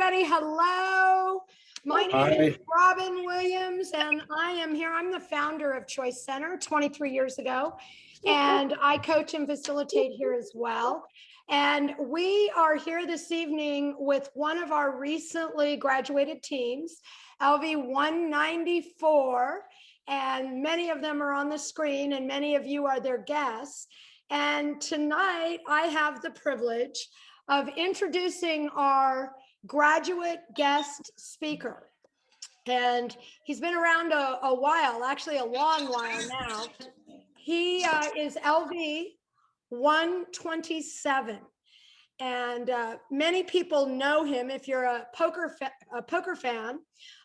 everybody. Hello. My name is Robyn Williams, and I am here. I'm the founder of ChoiceCenter 23 years ago, and I coach and facilitate here as well. And we are here this evening with one of our recently graduated teams, LV 194, and many of them are on the screen, and many of you are their guests. And tonight, I have the privilege of introducing our graduate guest speaker. And he's been around a while, actually a long while now. He is LV 127. And many people know him. If you're a poker fan,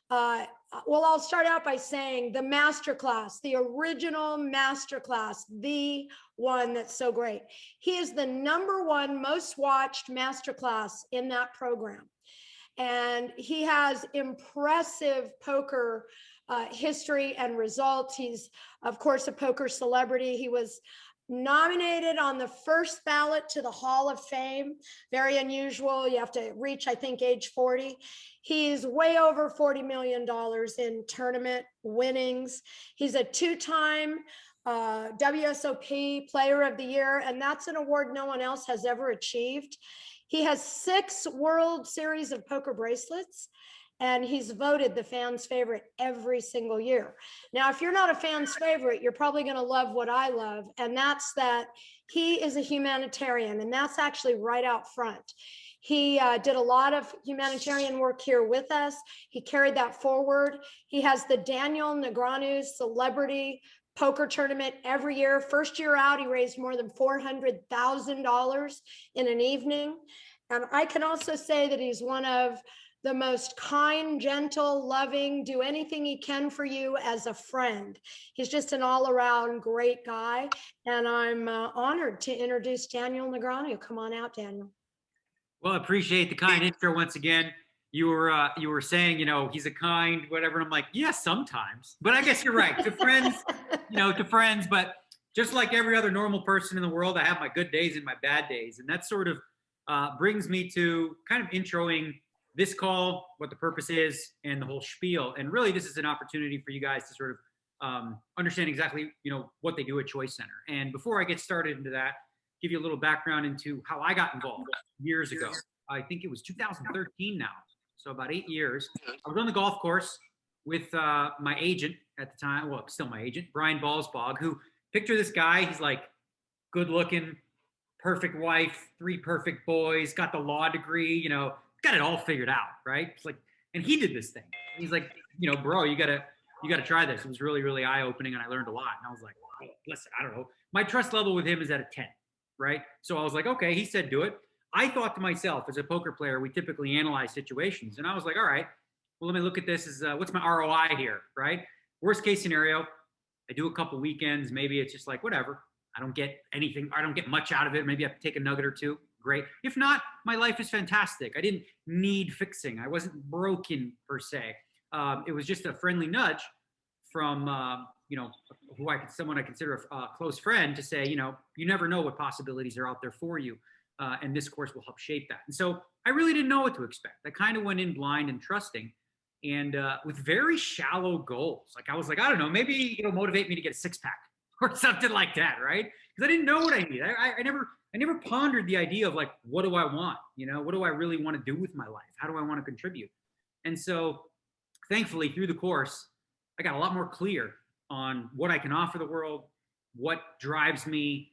well, I'll start out by saying the masterclass, the original masterclass, the one that's so great. He is the #1 most watched masterclass in that program. And he has impressive poker history and results. He's, of course, a poker celebrity. He was nominated on the first ballot to the Hall of Fame. Very unusual. You have to reach, I think, age 40. He's way over $40 million in tournament winnings. He's a 2-time WSOP Player of the Year, and that's an award no one else has ever achieved. He has 6 World Series of Poker bracelets, and he's voted the fans' favorite every single year. Now, if you're not a fan's favorite, you're probably going to love what I love, and that's that he is a humanitarian, and that's actually right out front. He did a lot of humanitarian work here with us. He carried that forward. He has the Daniel Negreanu Celebrity Poker Tournament every year. First year out, he raised more than $400,000 in an evening. And I can also say that he's one of the most kind, gentle, loving, do anything he can for you as a friend. He's just an all-around great guy. And I'm honored to introduce Daniel Negreanu. Come on out, Daniel. Well, I appreciate the kind intro once again. You were saying, you know, he's a kind, whatever. And I'm like, yes, yeah, sometimes. But I guess you're right. To friends, to friends. But just like every other normal person in the world, I have my good days and my bad days. And that sort of brings me to kind of introing this call, what the purpose is, and the whole spiel. And really, this is an opportunity for you guys to sort of understand exactly, what they do at ChoiceCenter. And before I get started into that, give you a little background into how I got involved years ago. I think it was 2013 now. So about 8 years. I was on the golf course with my agent at the time, well, still my agent, Brian Ballsbog, who, picture this guy, he's like good looking, perfect wife, 3 perfect boys, got the law degree, got it all figured out, right? It's like, and he did this thing. He's like, bro, you gotta try this. It was really, really eye-opening, and I learned a lot. And I was like, oh, listen, I don't know. My trust level with him is at a 10, right? So I was like, okay, he said do it. I thought to myself, as a poker player, we typically analyze situations. And I was like, all right, well, let me look at this as what's my ROI here, right? Worst case scenario, I do a couple weekends. Maybe it's just like, whatever. I don't get anything. I don't get much out of it. Maybe I take a nugget or 2. Great. If not, my life is fantastic. I didn't need fixing. I wasn't broken per se. It was just a friendly nudge from, someone I consider a close friend to say, you never know what possibilities are out there for you. And this course will help shape that. And so I really didn't know what to expect. I kind of went in blind and trusting, and with very shallow goals. Like I was like, I don't know, maybe it'll motivate me to get a 6-pack or something like that, right? Because I didn't know what I needed. I never pondered the idea of like, what do I want? What do I really want to do with my life? How do I want to contribute? And so thankfully through the course, I got a lot more clear on what I can offer the world, what drives me,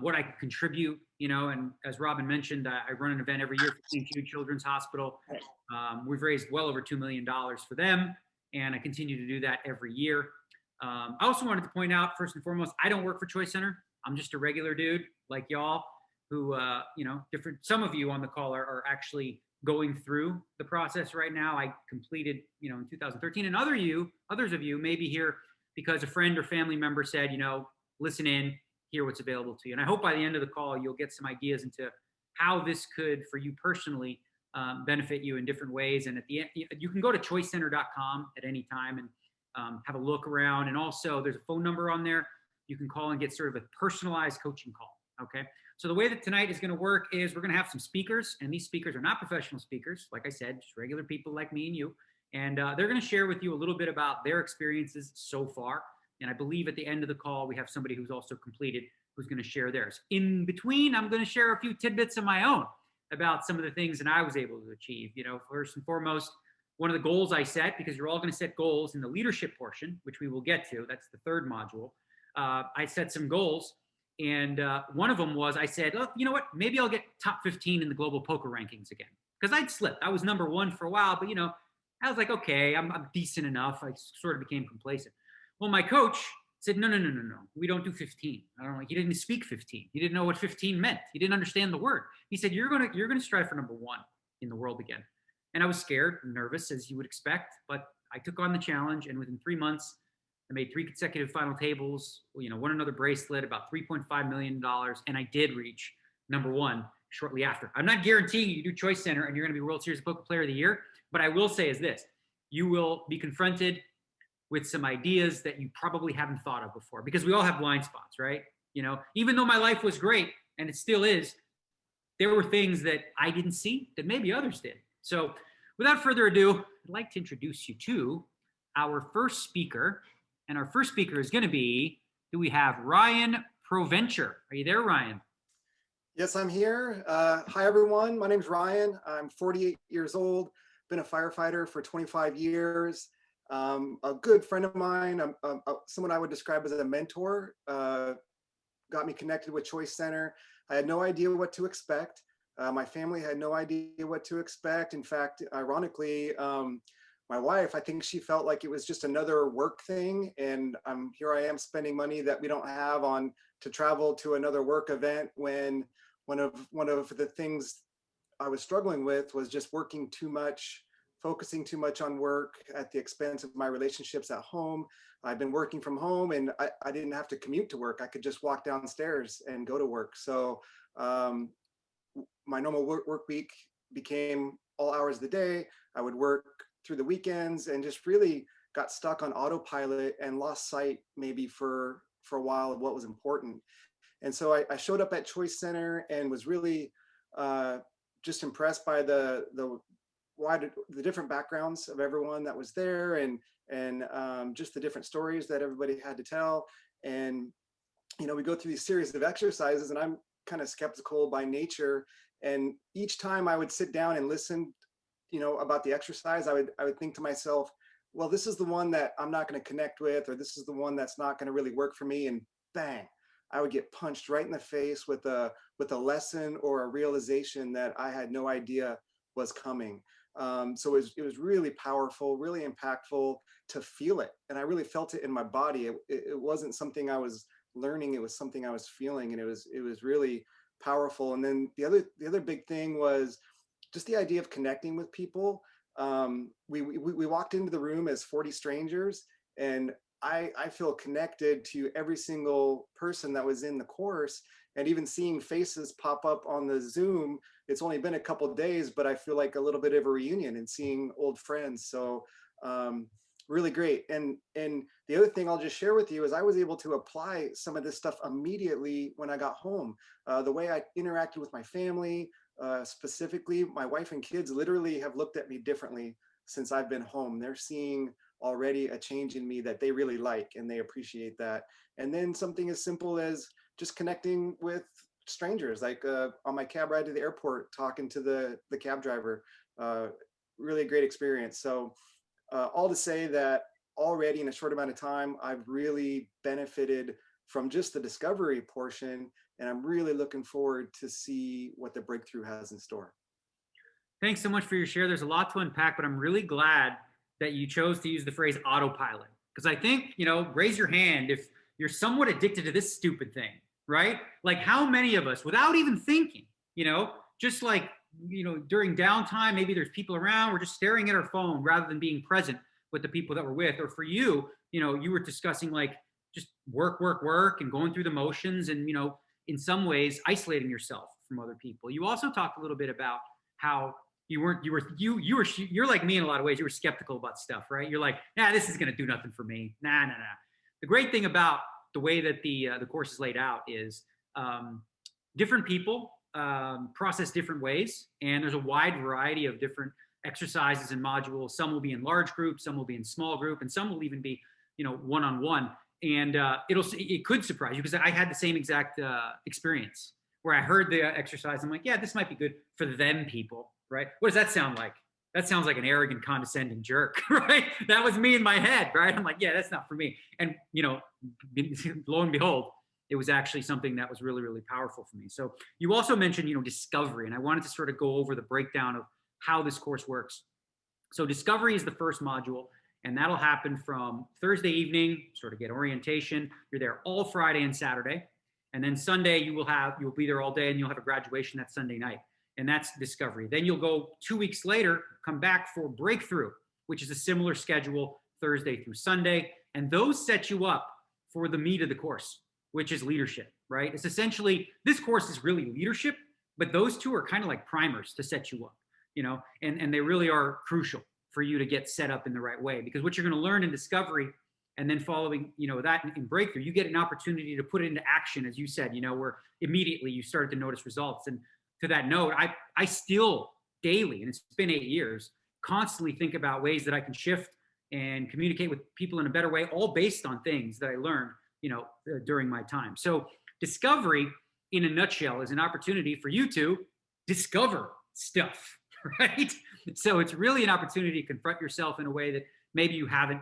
what I can contribute, and as Robyn mentioned, I run an event every year for St. Jude Children's Hospital. We've raised well over $2 million for them, and I continue to do that every year. I also wanted to point out, first and foremost, I don't work for ChoiceCenter. I'm just a regular dude like y'all who, some of you on the call are actually going through the process right now. I completed, in 2013, and others of you may be here because a friend or family member said, listen in, hear what's available to you. And I hope by the end of the call, you'll get some ideas into how this could, for you personally, benefit you in different ways. And at the end, you can go to choicecenter.com at any time and have a look around. And also there's a phone number on there. You can call and get sort of a personalized coaching call. Okay. So the way that tonight is going to work is we're going to have some speakers, and these speakers are not professional speakers. Like I said, just regular people like me and you. And they're going to share with you a little bit about their experiences so far. And I believe at the end of the call, we have somebody who's also completed who's going to share theirs. In between, I'm going to share a few tidbits of my own about some of the things that I was able to achieve. You know, first and foremost, one of the goals I set, because you're all going to set goals in the leadership portion, which we will get to. That's the third module. I set some goals. And one of them was I said, oh, you know what, maybe I'll get top 15 in the global poker rankings again. Because I'd slipped. I was number one for a while, but, you know, I was like, okay, I'm decent enough. I sort of became complacent. Well, my coach said, no. We don't do 15. I don't know. He didn't speak 15. He didn't know what 15 meant. He didn't understand the word. He said, you're gonna strive for number one in the world again. And I was scared and nervous, as you would expect, but I took on the challenge, and within 3 months, I made 3 consecutive final tables, you know, won another bracelet, about $3.5 million, and I did reach number one shortly after. I'm not guaranteeing you do ChoiceCenter and you're going to be World Series Poker Player of the Year, but I will say is this: you will be confronted with some ideas that you probably haven't thought of before, because we all have blind spots, right? You know, even though my life was great, and it still is, there were things that I didn't see that maybe others did. So without further ado, I'd like to introduce you to our first speaker. And our first speaker is going to be, do we have Ryan Provencher? Are you there, Ryan? Yes, I'm here. Hi, everyone. My name's Ryan. I'm 48 years old, been a firefighter for 25 years. A good friend of mine, someone I would describe as a mentor, got me connected with ChoiceCenter. I had no idea what to expect. My family had no idea what to expect. In fact, ironically, my wife, I think she felt like it was just another work thing. And here I am spending money that we don't have on to travel to another work event, when one of the things I was struggling with was just working too much, focusing too much on work at the expense of my relationships at home. I've been working from home, and I didn't have to commute to work. I could just walk downstairs and go to work. So my normal work week became all hours of the day. I would work through the weekends and just really got stuck on autopilot and lost sight maybe for a while of what was important. And so I showed up at ChoiceCenter and was really just impressed by the different backgrounds of everyone that was there, and just the different stories that everybody had to tell. And, you know, we go through these series of exercises, and I'm kind of skeptical by nature. And each time I would sit down and listen, you know, about the exercise, I would think to myself, well, this is the one that I'm not going to connect with, or this is the one that's not going to really work for me. And bang, I would get punched right in the face with a lesson or a realization that I had no idea was coming. So it was really powerful, really impactful to feel it. And I really felt it in my body. It wasn't something I was learning, it was something I was feeling, and it was really powerful. And then the other big thing was just the idea of connecting with people. We walked into the room as 40 strangers, and I feel connected to every single person that was in the course. And even seeing faces pop up on the Zoom, it's only been a couple of days, but I feel like a little bit of a reunion and seeing old friends. So really great. And the other thing I'll just share with you is I was able to apply some of this stuff immediately when I got home. The way I interacted with my family, specifically my wife and kids, literally have looked at me differently since I've been home. They're seeing already a change in me that they really like, and they appreciate that. And then something as simple as just connecting with strangers, like on my cab ride to the airport, talking to the cab driver, really a great experience. So all to say that already in a short amount of time, I've really benefited from just the discovery portion, and I'm really looking forward to see what the breakthrough has in store. Thanks so much for your share. There's a lot to unpack, but I'm really glad that you chose to use the phrase autopilot, because I think, you know, raise your hand if you're somewhat addicted to this stupid thing, right? Like, how many of us, without even thinking, you know, just like, you know, during downtime, maybe there's people around, we're just staring at our phone rather than being present with the people that we're with. Or for you, you know, you were discussing like just work, and going through the motions, and, you know, in some ways isolating yourself from other people. You also talked a little bit about how you're like me in a lot of ways. You were skeptical about stuff, right? You're like, nah, this is going to do nothing for me. Nah. The great thing about the way that the course is laid out is different people process different ways, and there's a wide variety of different exercises and modules. Some will be in large groups, some will be in small group, and some will even be, one-on-one. And it could surprise you, because I had the same exact experience where I heard the exercise. I'm like, yeah, this might be good for them people, right? What does that sound like? That sounds like an arrogant, condescending jerk, right? That was me in my head, right? I'm like, yeah, that's not for me. And, lo and behold, it was actually something that was really, really powerful for me. So you also mentioned, discovery, and I wanted to sort of go over the breakdown of how this course works. So discovery is the first module, and that'll happen from Thursday evening, sort of get orientation. You're there all Friday and Saturday. And then Sunday, you'll be there all day, and you'll have a graduation that Sunday night. And that's discovery. Then you'll go 2 weeks later, come back for breakthrough, which is a similar schedule, Thursday through Sunday. And those set you up for the meat of the course, which is leadership, right? It's essentially, this course is really leadership, but those two are kind of like primers to set you up, and they really are crucial for you to get set up in the right way, because what you're going to learn in discovery and then following, that in breakthrough, you get an opportunity to put it into action, as you said, where immediately you start to notice results. And to that note, I still daily, and it's been 8 years, constantly think about ways that I can shift and communicate with people in a better way, all based on things that I learned, during my time. So discovery, in a nutshell, is an opportunity for you to discover stuff, right? So it's really an opportunity to confront yourself in a way that maybe you haven't,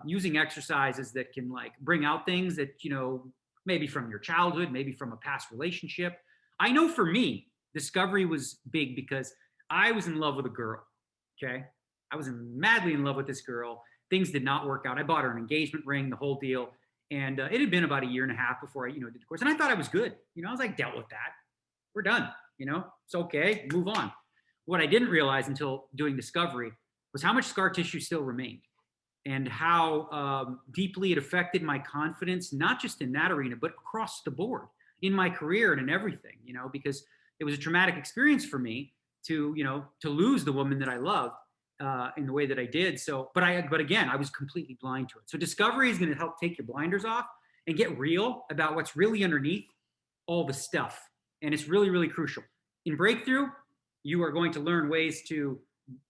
using exercises that can bring out things that, maybe from your childhood, maybe from a past relationship. I know for me, discovery was big because I was in love with a girl, okay? I was madly in love with this girl. Things did not work out. I bought her an engagement ring, the whole deal. And it had been about 1.5 years before I, did the course. And I thought I was good. I was like, dealt with that. We're done. It's okay. Move on. What I didn't realize until doing discovery was how much scar tissue still remained, and how deeply it affected my confidence, not just in that arena, but across the board in my career and in everything, because it was a traumatic experience for me to lose the woman that I loved in the way that I did. So, but again, I was completely blind to it. So discovery is going to help take your blinders off and get real about what's really underneath all the stuff. And it's really, really crucial. In breakthrough, you are going to learn ways to,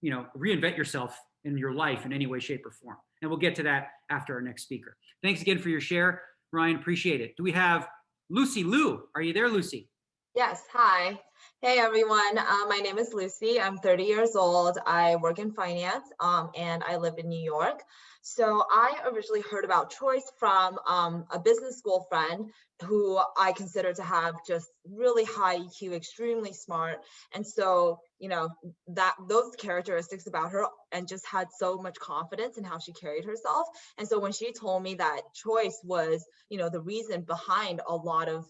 reinvent yourself in your life in any way, shape, or form. And we'll get to that after our next speaker. Thanks again for your share, Ryan. Appreciate it. Do we have Lucy Lou? Are you there, Lucy? Yes. Hi. Hey, everyone. My name is Lucy. I'm 30 years old. I work in finance and I live in New York. So I originally heard about Choice from a business school friend who I consider to have just really high EQ, extremely smart. And so, those characteristics about her, and just had so much confidence in how she carried herself. And so when she told me that Choice was, the reason behind a lot of,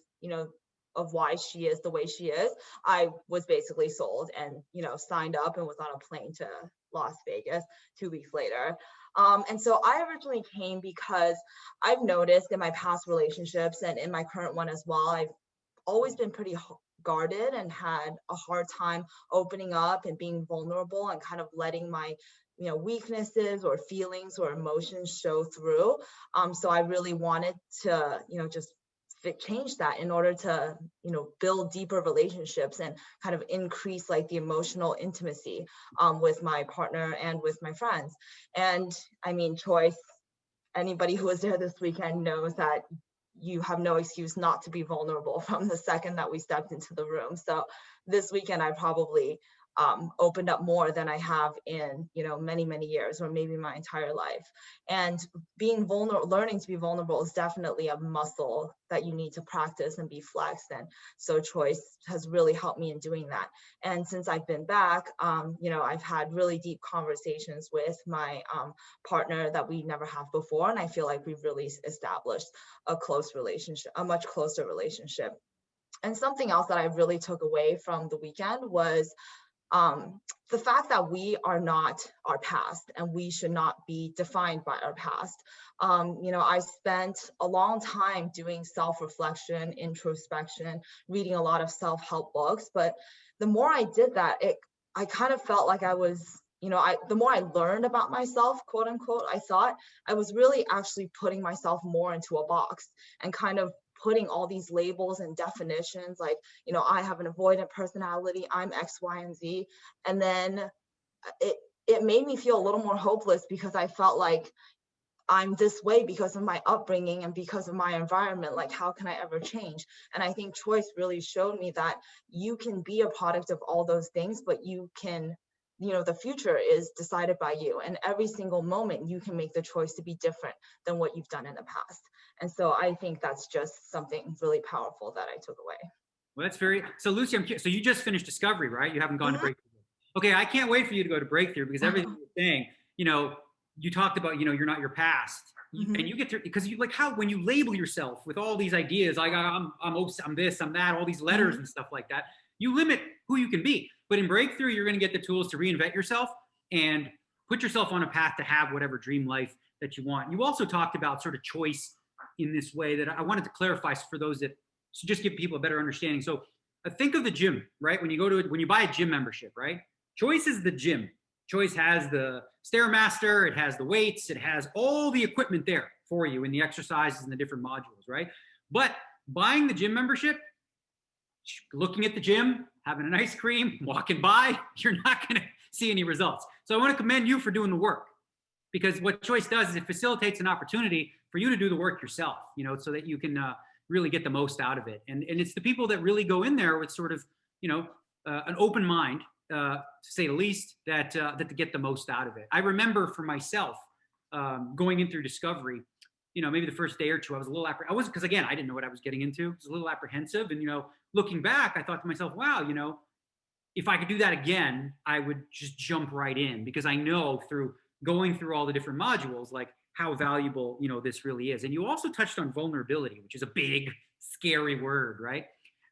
of why she is the way she is, I was basically sold and, signed up and was on a plane to Las Vegas 2 weeks later. And so I originally came because I've noticed in my past relationships and in my current one as well, I've always been pretty guarded and had a hard time opening up and being vulnerable and kind of letting my weaknesses or feelings or emotions show through. So I really wanted to, just change that in order to, build deeper relationships and kind of increase the emotional intimacy with my partner and with my friends. And I mean, Choice, anybody who was there this weekend knows that you have no excuse not to be vulnerable from the second that we stepped into the room. So this weekend, I probably opened up more than I have in, many, many years, or maybe my entire life. And being vulnerable, learning to be vulnerable is definitely a muscle that you need to practice and be flexed. And so Choice has really helped me in doing that. And since I've been back, I've had really deep conversations with my partner that we never have before. And I feel like we've really established a close relationship, a much closer relationship. And something else that I really took away from the weekend was the fact that we are not our past and we should not be defined by our past. I spent a long time doing self-reflection, introspection, reading a lot of self-help books. But the more I did that, I kind of felt like I was, the more I learned about myself, quote unquote, I thought I was really actually putting myself more into a box and kind of putting all these labels and definitions, like, you know, I have an avoidant personality, I'm X, Y, and Z. And then it made me feel a little more hopeless, because I felt like I'm this way because of my upbringing and because of my environment. Like, how can I ever change? And I think Choice really showed me that you can be a product of all those things, but you can, you know, the future is decided by you. And every single moment you can make the choice to be different than what you've done in the past. And so I think that's just something really powerful that I took away. Well, that's very, so Lucy, so you just finished Discovery, right? You haven't gone to Breakthrough. Okay, I can't wait for you to go to Breakthrough, because everything you're saying, you know, you talked about, you know, you're not your past, and you get to, because you like how when you label yourself with all these ideas, like I'm this, I'm that, all these letters and stuff like that, you limit who you can be. But in Breakthrough, you're going to get the tools to reinvent yourself and put yourself on a path to have whatever dream life that you want. You also talked about sort of choice in this way that I wanted to clarify for those that, so just give people a better understanding. So think of the gym, right? When you go to, when you buy a gym membership, right? Choice is the gym. Choice has the Stairmaster, it has the weights, it has all the equipment there for you in the exercises and the different modules, right? But buying the gym membership, looking at the gym, having an ice cream, walking by, you're not going to see any results. So I want to commend you for doing the work, because what Choice does is it facilitates an opportunity for you to do the work yourself, you know, so that you can really get the most out of it. And it's the people that really go in there with sort of, you know, an open mind, to say the least, that to get the most out of it. I remember for myself going in through Discovery, you know, maybe the first day or two, I was a little because again, I didn't know what I was getting into. I was a little apprehensive, and you know, looking back, I thought to myself, wow, you know, if I could do that again, I would just jump right in, because I know through going through all the different modules, like how valuable, you know, this really is. And you also touched on vulnerability, which is a big, scary word, right?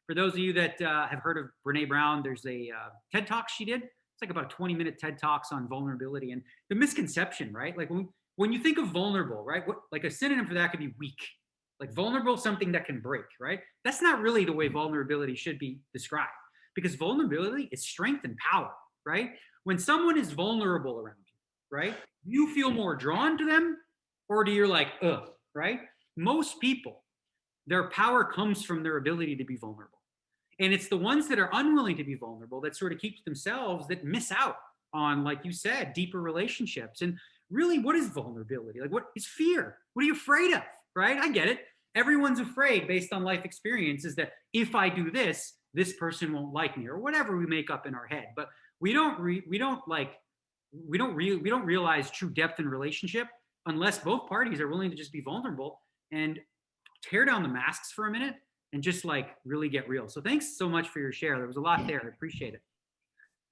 For those of you that have heard of Brene Brown, there's a TED Talk she did. It's like about a 20-minute TED Talks on vulnerability and the misconception, right? Like when you think of vulnerable, right? What, like a synonym for that could be weak. Like vulnerable, something that can break, right? That's not really the way vulnerability should be described, because vulnerability is strength and power, right? When someone is vulnerable around you, right? You feel more drawn to them, or do you like, ugh, right? Most people, their power comes from their ability to be vulnerable. And it's the ones that are unwilling to be vulnerable that sort of keep themselves, that miss out on, like you said, deeper relationships. And really, what is vulnerability? Like, what is fear? What are you afraid of, right? I get it. Everyone's afraid based on life experiences that if I do this, this person won't like me, or whatever we make up in our head. But we don't realize true depth in relationship unless both parties are willing to just be vulnerable and tear down the masks for a minute and just like really get real. So thanks so much for your share. There was a lot there. I appreciate it.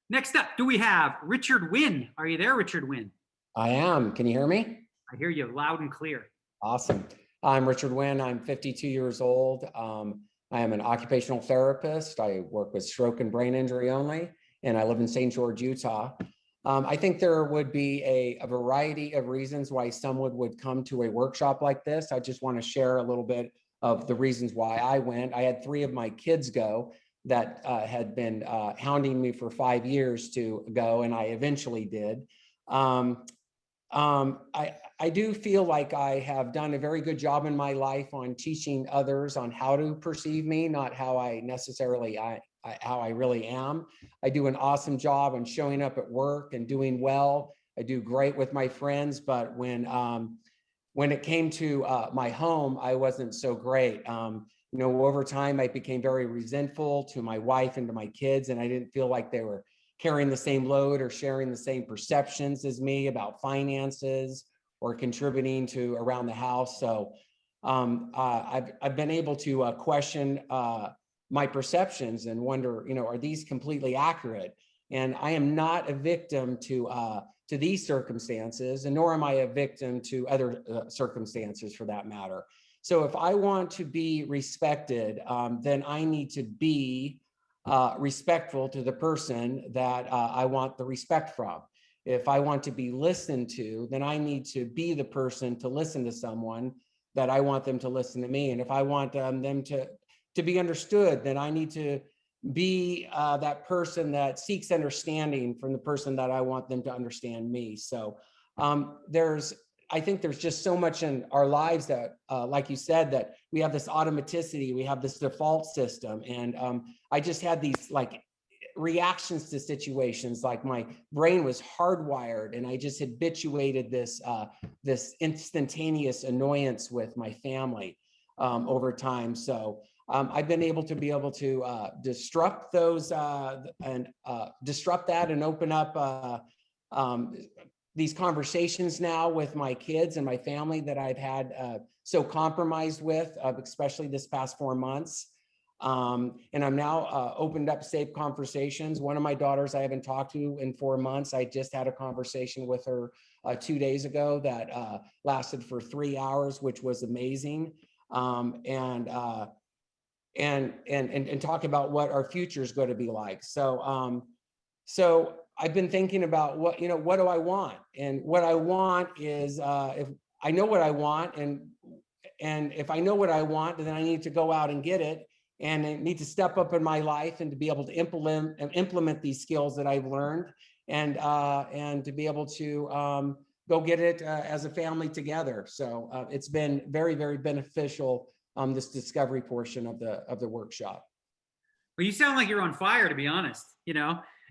Next up, do we have Richard Winn? Are you there, Richard Winn? I am. Can you hear me? I hear you loud and clear. Awesome. I'm Richard Winn. I'm 52 years old. I am an occupational therapist. I work with stroke and brain injury only, and I live in St. George, Utah. I think there would be a variety of reasons why someone would come to a workshop like this. I just want to share a little bit of the reasons why I went. I had 3 of my kids go that had been hounding me for 5 years to go, and I eventually did. I do feel like I have done a very good job in my life on teaching others on how to perceive me, not how I necessarily how I really am. I do an awesome job on showing up at work and doing well. I do great with my friends, but when it came to my home, I wasn't so great. You know, over time, I became very resentful to my wife and to my kids, and I didn't feel like they were carrying the same load or sharing the same perceptions as me about finances or contributing to around the house. So I've been able to question my perceptions and wonder, you know, are these completely accurate? And I am not a victim to these circumstances, and nor am I a victim to other circumstances for that matter. So if I want to be respected, then I need to be respectful to the person that I want the respect from. If I want to be listened to, then I need to be the person to listen to someone that I want them to listen to me. And if I want them to be understood, then I need to be that person that seeks understanding from the person that I want them to understand me. So I think there's just so much in our lives that, like you said, that we have this automaticity, we have this default system. And I just had these like reactions to situations, like my brain was hardwired and I just habituated this, this instantaneous annoyance with my family over time. So I've been able to disrupt those disrupt that and open up these conversations now with my kids and my family that I've had so compromised with, especially this past 4 months. And I'm now opened up safe conversations. One of my daughters I haven't talked to in 4 months. I just had a conversation with her 2 days ago that lasted for 3 hours, which was amazing. And talk about what our future is going to be like. So, so I've been thinking about what do I want? And what I want is, if I know what I want, and if I know what I want, then I need to go out and get it. And I need to step up in my life and to be able to implement these skills that I've learned, and to be able to go get it as a family together. So it's been very, very beneficial, this discovery portion of the workshop. Well, you sound like you're on fire, to be honest.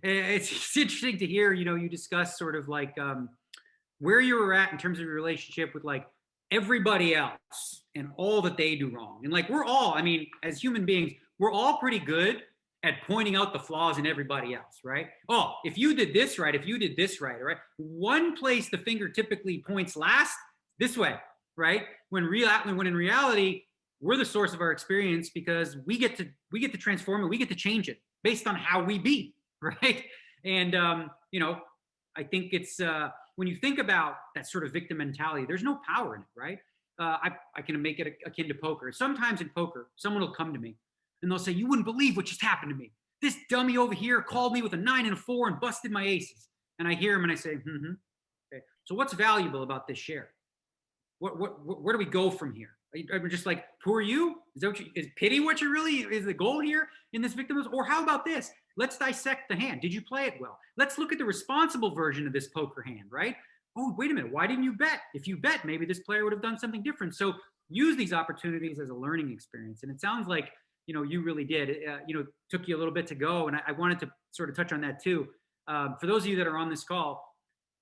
It's interesting to hear, you discuss sort of like where you were at in terms of your relationship with like everybody else and all that they do wrong. And like, we're all, I mean, as human beings, we're all pretty good at pointing out the flaws in everybody else, right? Oh, if you did this right, if you did this right, all right. One place the finger typically points last, this way, right? When in reality, we're the source of our experience, because we get to transform it, we get to change it based on how we be, right? And I think it's when you think about that sort of victim mentality, there's no power in it, right? I can make it akin to poker. Sometimes in poker, someone will come to me and they'll say, "You wouldn't believe what just happened to me. This dummy over here called me with a 9 and a 4 and busted my aces." And I hear him and I say, okay. So what's valuable about this share? Where do we go from here? I'm just like, who are you? Is pity what you really is the goal here in this victim? Or how about this? Let's dissect the hand. Did you play it well? Let's look at the responsible version of this poker hand, right? Oh, wait a minute. Why didn't you bet? If you bet, maybe this player would have done something different. So use these opportunities as a learning experience. And it sounds like, you really did. It took you a little bit to go. And I wanted to sort of touch on that too. For those of you that are on this call,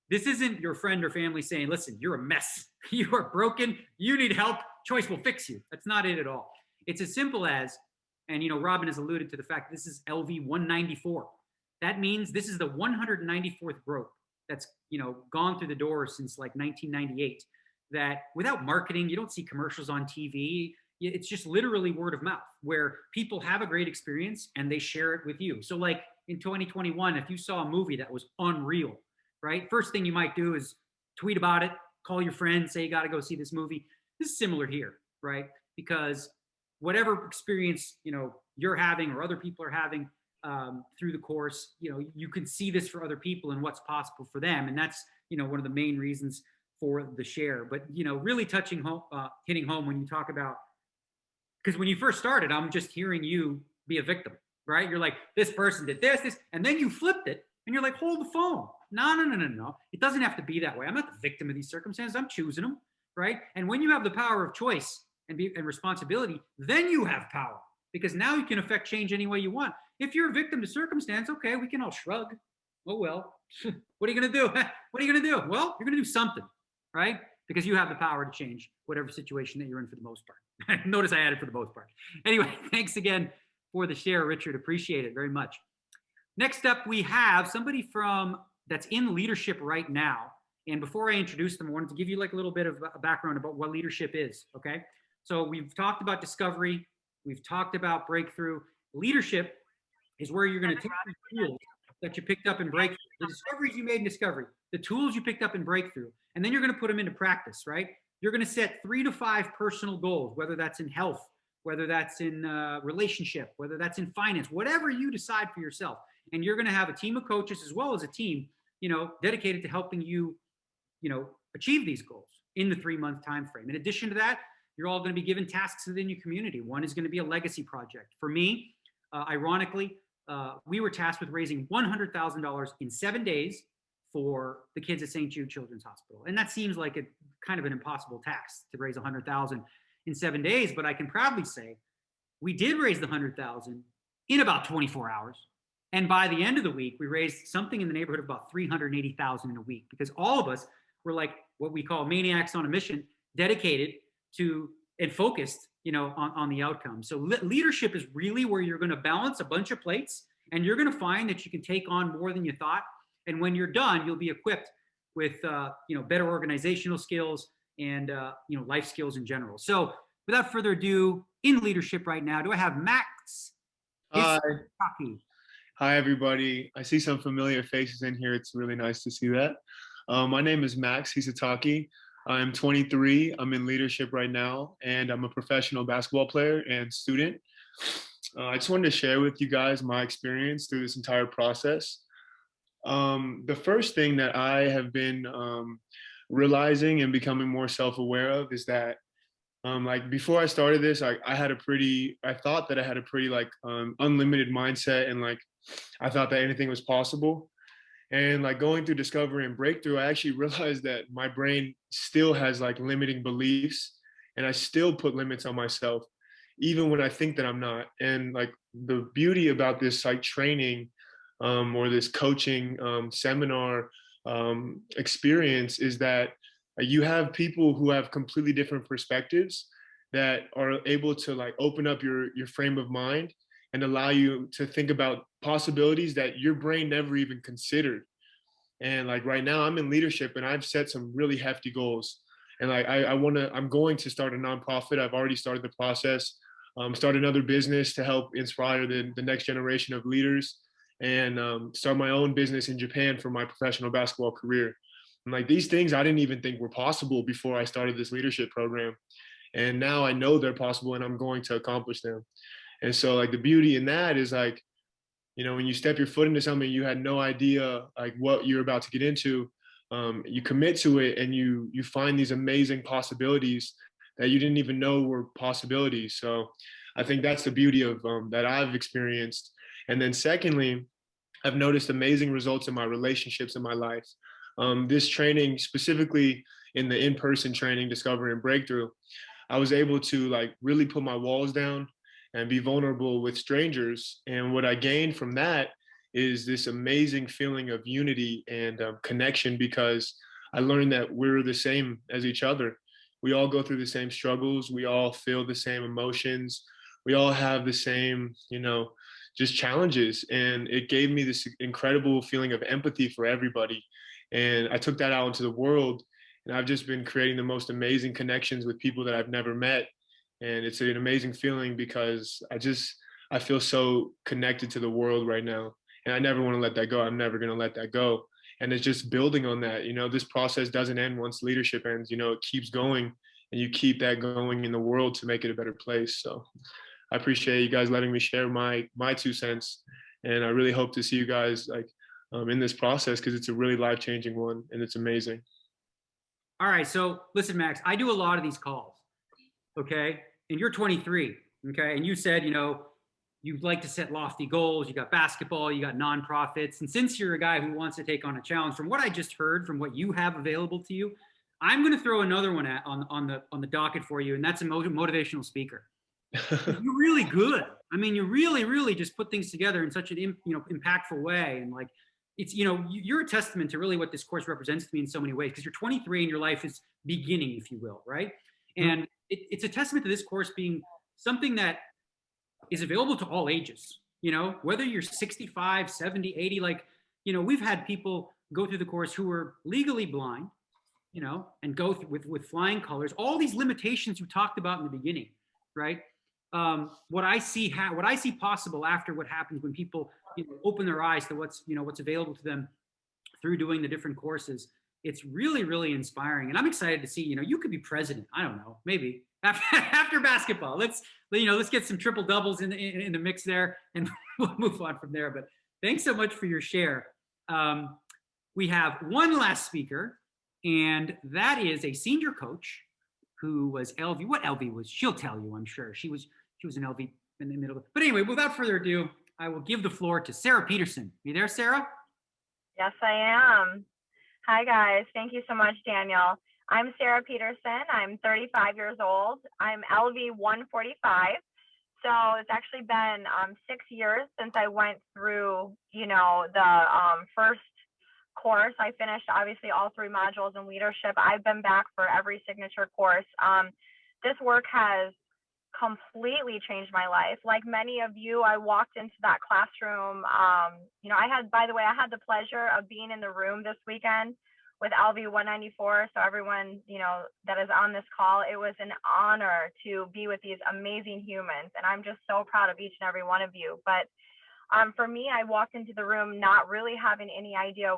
this isn't your friend or family saying, "Listen, you're a mess. You are broken. You need help. Choice will fix you." That's not it at all. It's as simple as, and Robyn has alluded to the fact this is LV 194. That means this is the 194th group that's gone through the door since like 1998. That without marketing, you don't see commercials on TV. It's just literally word of mouth, where people have a great experience and they share it with you. So like in 2021, if you saw a movie that was unreal, right? First thing you might do is tweet about it, call your friends, say you got to go see this movie. This is similar here, right? Because whatever experience you're having or other people are having through the course, you can see this for other people and what's possible for them, and that's one of the main reasons for the share. But really touching home, hitting home when you talk about, because when you first started, I'm just hearing you be a victim, right? You're like, this person did this, and then you flipped it, and you're like, hold the phone. No. It doesn't have to be that way. I'm not the victim of these circumstances. I'm choosing them, right? And when you have the power of choice and responsibility, then you have power, because now you can affect change any way you want. If you're a victim to circumstance, okay, we can all shrug. Oh, well, what are you going to do? What are you going to do? Well, you're going to do something, right? Because you have the power to change whatever situation that you're in for the most part. Notice I added for the most part. Anyway, thanks again for the share, Richard. Appreciate it very much. Next up, we have somebody that's in leadership right now. And before I introduce them, I wanted to give you like a little bit of a background about what leadership is, okay? So we've talked about discovery. We've talked about breakthrough. Leadership is where you're going to take the tools that you picked up in breakthrough, the discoveries you made in discovery, the tools you picked up in breakthrough, and then you're going to put them into practice, right? You're going to set 3 to 5 personal goals, whether that's in health, whether that's in relationship, whether that's in finance, whatever you decide for yourself. And you're going to have a team of coaches as well as a team, dedicated to helping you, achieve these goals in the 3-month time frame. In addition to that, you're all going to be given tasks within your community. One is going to be a legacy project. For me, ironically, we were tasked with raising $100,000 in 7 days for the kids at St. Jude Children's Hospital. And that seems like a kind of an impossible task to raise 100,000 in 7 days, but I can proudly say we did raise the 100,000 in about 24 hours. And by the end of the week, we raised something in the neighborhood of about 380,000 in a week, because all of us were like what we call maniacs on a mission, dedicated to and focused, on the outcome. So leadership is really where you're going to balance a bunch of plates, and you're going to find that you can take on more than you thought. And when you're done, you'll be equipped with, better organizational skills and, life skills in general. So without further ado, in leadership right now, do I have Max? Hi. Hisatake? Hi, everybody. I see some familiar faces in here. It's really nice to see that. My name is Max Hisatake. I'm 23. I'm in leadership right now, and I'm a professional basketball player and student. I just wanted to share with you guys my experience through this entire process. The first thing that I have been realizing and becoming more self-aware of is that before I started this, I thought that I had a pretty unlimited mindset, and I thought that anything was possible. And going through discovery and breakthrough, I actually realized that my brain still has limiting beliefs, and I still put limits on myself, even when I think that I'm not. And the beauty about this training or this coaching seminar experience is that you have people who have completely different perspectives that are able to open up your frame of mind and allow you to think about possibilities that your brain never even considered. And right now I'm in leadership, and I've set some really hefty goals. And I'm going to start a nonprofit. I've already started the process, start another business to help inspire the next generation of leaders, and start my own business in Japan for my professional basketball career. And these things I didn't even think were possible before I started this leadership program. And now I know they're possible, and I'm going to accomplish them. And so the beauty in that is when you step your foot into something you had no idea what you're about to get into, you commit to it, and you find these amazing possibilities that you didn't even know were possibilities. So I think that's the beauty of that I've experienced. And then secondly, I've noticed amazing results in my relationships in my life. This training, specifically in the in-person training, Discovery and Breakthrough, I was able to really put my walls down and be vulnerable with strangers. And what I gained from that is this amazing feeling of unity and connection, because I learned that we're the same as each other. We all go through the same struggles. We all feel the same emotions. We all have the same, just challenges. And it gave me this incredible feeling of empathy for everybody. And I took that out into the world, and I've just been creating the most amazing connections with people that I've never met. And it's an amazing feeling, because I feel so connected to the world right now. And I never want to let that go. I'm never going to let that go. And it's just building on that. This process doesn't end once leadership ends. It keeps going, and you keep that going in the world to make it a better place. So I appreciate you guys letting me share my 2 cents. And I really hope to see you guys in this process, because it's a really life-changing one, and it's amazing. All right. So listen, Max, I do a lot of these calls. Okay. And you're 23. Okay. And you said, you'd like to set lofty goals. You got basketball, you got nonprofits. And since you're a guy who wants to take on a challenge, from what I just heard, from what you have available to you, I'm going to throw another one on the docket for you. And that's a motivational speaker. You're really good. I mean, you really just put things together in such an impactful way. And it's, you're a testament to really what this course represents to me in so many ways, because you're 23 and your life is beginning, if you will, right? And it's a testament to this course being something that is available to all ages, whether you're 65, 70, 80, we've had people go through the course who are legally blind, and go with flying colors, all these limitations you talked about in the beginning, right? What I see possible after what happens when people open their eyes to what's available to them through doing the different courses. It's really inspiring, and I'm excited to see. You could be president. I don't know, maybe after basketball. Let's get some triple doubles in the mix there, and we'll move on from there. But thanks so much for your share. We have one last speaker, and that is a senior coach who was LV. What LV was? She'll tell you, I'm sure. She was an LV in the middle. But anyway, without further ado, I will give the floor to Sarah Peterson. Are you there, Sarah? Yes, I am. Hi, guys. Thank you so much, Daniel. I'm Sarah Peterson. I'm 35 years old. I'm LV 145. So it's actually been 6 years since I went through, the first course. I finished obviously all 3 modules in leadership. I've been back for every signature course. This work has completely changed my life. Like many of you, I walked into that classroom. By the way, I had the pleasure of being in the room this weekend with LV 194. So everyone, that is on this call, it was an honor to be with these amazing humans. And I'm just so proud of each and every one of you. But for me, I walked into the room not really having any idea,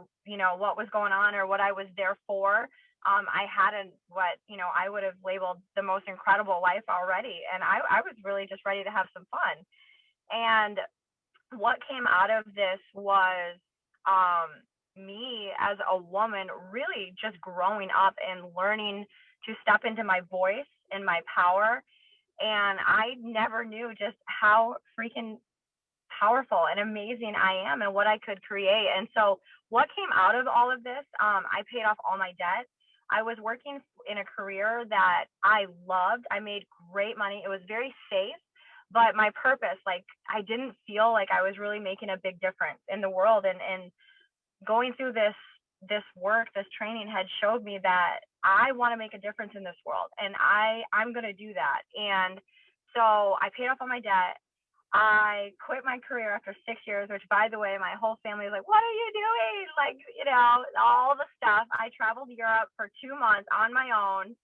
what was going on or what I was there for. I had what I would have labeled the most incredible life already. And I was really just ready to have some fun. And what came out of this was me as a woman really just growing up and learning to step into my voice and my power. And I never knew just how freaking powerful and amazing I am and what I could create. And so what came out of all of this, I paid off all my debt. I was working in a career that I loved. I made great money. It was very safe, but my purpose, like I didn't feel like I was really making a big difference in the world. And going through this work, this training had showed me that I want to make a difference in this world, and I'm going to do that. And so I paid off all my debt. I quit my career after 6 years, which, by the way, my whole family was like, what are you doing? Like, all the stuff. I traveled Europe for 2 months on my own,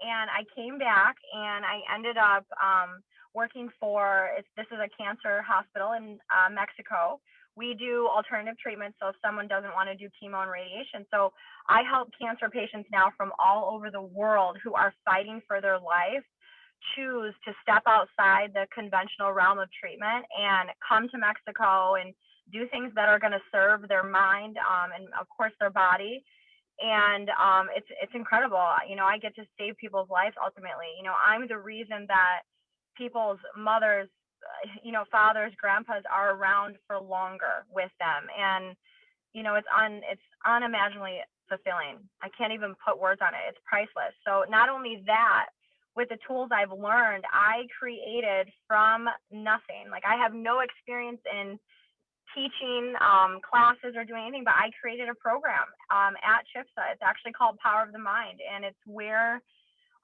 and I came back and I ended up working this is a cancer hospital in Mexico. We do alternative treatment. So if someone doesn't want to do chemo and radiation. So I help cancer patients now from all over the world who are fighting for their life choose to step outside the conventional realm of treatment and come to Mexico and do things that are going to serve their mind and of course their body. And it's incredible. I get to save people's lives ultimately. I'm the reason that people's mothers, fathers, grandpas are around for longer with them. And, it's unimaginably fulfilling. I can't even put words on it. It's priceless. So not only that, with the tools I've learned, I created from nothing. Like I have no experience in teaching classes or doing anything, but I created a program at CHIPSA. It's actually called Power of the Mind. And it's where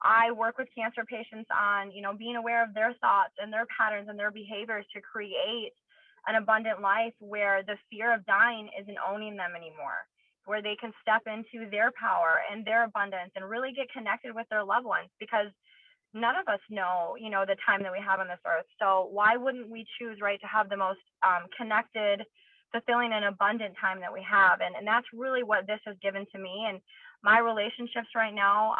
I work with cancer patients on, being aware of their thoughts and their patterns and their behaviors to create an abundant life where the fear of dying isn't owning them anymore, where they can step into their power and their abundance and really get connected with their loved ones, because none of us know, the time that we have on this earth. So why wouldn't we choose, right, to have the most connected, fulfilling and abundant time that we have? And that's really what this has given to me. And my relationships right now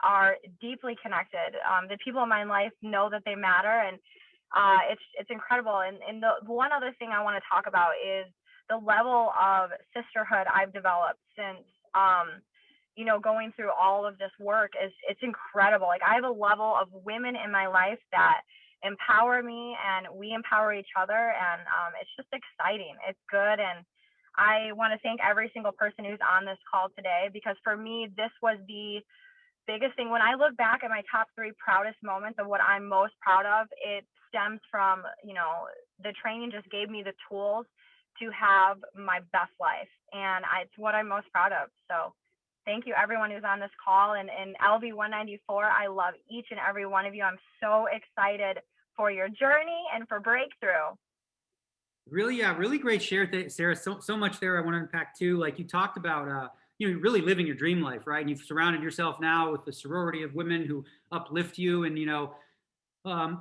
are deeply connected. The people in my life know that they matter, and it's incredible. And the one other thing I want to talk about is the level of sisterhood I've developed since going through all of this work. It's incredible. Like I have a level of women in my life that empower me and we empower each other. And it's just exciting. It's good. And I want to thank every single person who's on this call today, because for me, this was the biggest thing. When I look back at my top 3 proudest moments of what I'm most proud of, it stems from, the training just gave me the tools to have my best life. And it's what I'm most proud of. So thank you, everyone who's on this call. And LV 194, I love each and every one of you. I'm so excited for your journey and for breakthrough. Really great share, Sarah. So much there I want to unpack too. Like you talked about, really living your dream life, right? And you've surrounded yourself now with the sorority of women who uplift you. And,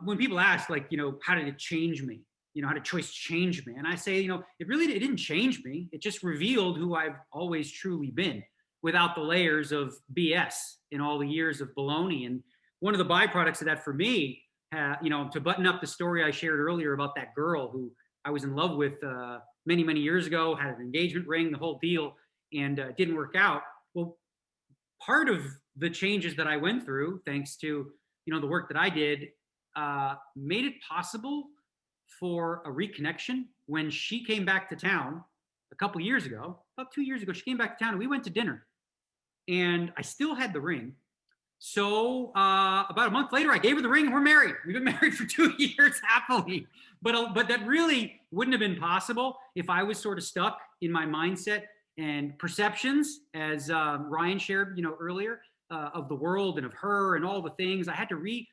when people ask, like, how did it change me? How did Choice change me? And I say, it didn't change me. It just revealed who I've always truly been, without the layers of BS in all the years of baloney. And one of the byproducts of that for me, to button up the story I shared earlier about that girl who I was in love with many, many years ago, had an engagement ring, the whole deal, and it didn't work out. Well, part of the changes that I went through, thanks to, the work that I did, made it possible for a reconnection when she came back to town a couple years ago, about 2 years ago, she came back to town and we went to dinner, and I still had the ring. So about a month later, I gave her the ring and we're married. We've been married for 2 years happily. But that really wouldn't have been possible if I was sort of stuck in my mindset and perceptions, as Ryan shared, earlier, of the world and of her and all the things. I had to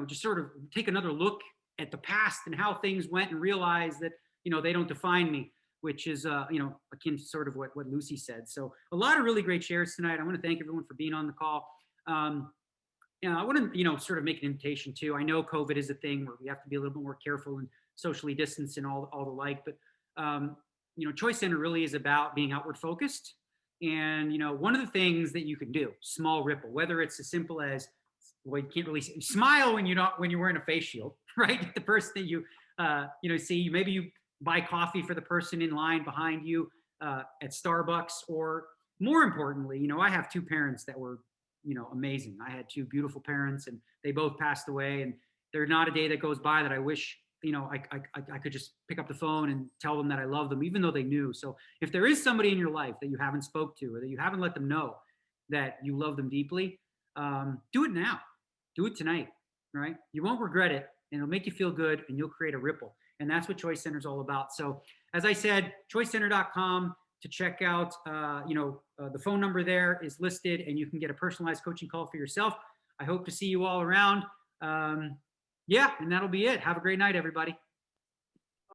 just sort of take another look at the past and how things went and realize that, they don't define me, which is, akin to sort of what Lucy said. So a lot of really great shares tonight. I want to thank everyone for being on the call. I want to, sort of make an invitation too. I know COVID is a thing where we have to be a little bit more careful and socially distanced and all the like, but, Choice Center really is about being outward focused. And, one of the things that you can do, small ripple, whether it's as simple as, well, you can't really smile when you're wearing a face shield, right? The person that you, see, maybe you buy coffee for the person in line behind you at Starbucks, or more importantly, I have two parents that were, amazing. I had two beautiful parents and they both passed away, and there's not a day that goes by that I wish, I could just pick up the phone and tell them that I love them, even though they knew. So if there is somebody in your life that you haven't spoke to, or that you haven't let them know that you love them deeply, do it now. Do it tonight, right? You won't regret it, and it'll make you feel good, and you'll create a ripple. And that's what Choice Center is all about. So as I said, choicecenter.com to check out, the phone number there is listed, and you can get a personalized coaching call for yourself. I hope to see you all around. And that'll be it. Have a great night, everybody.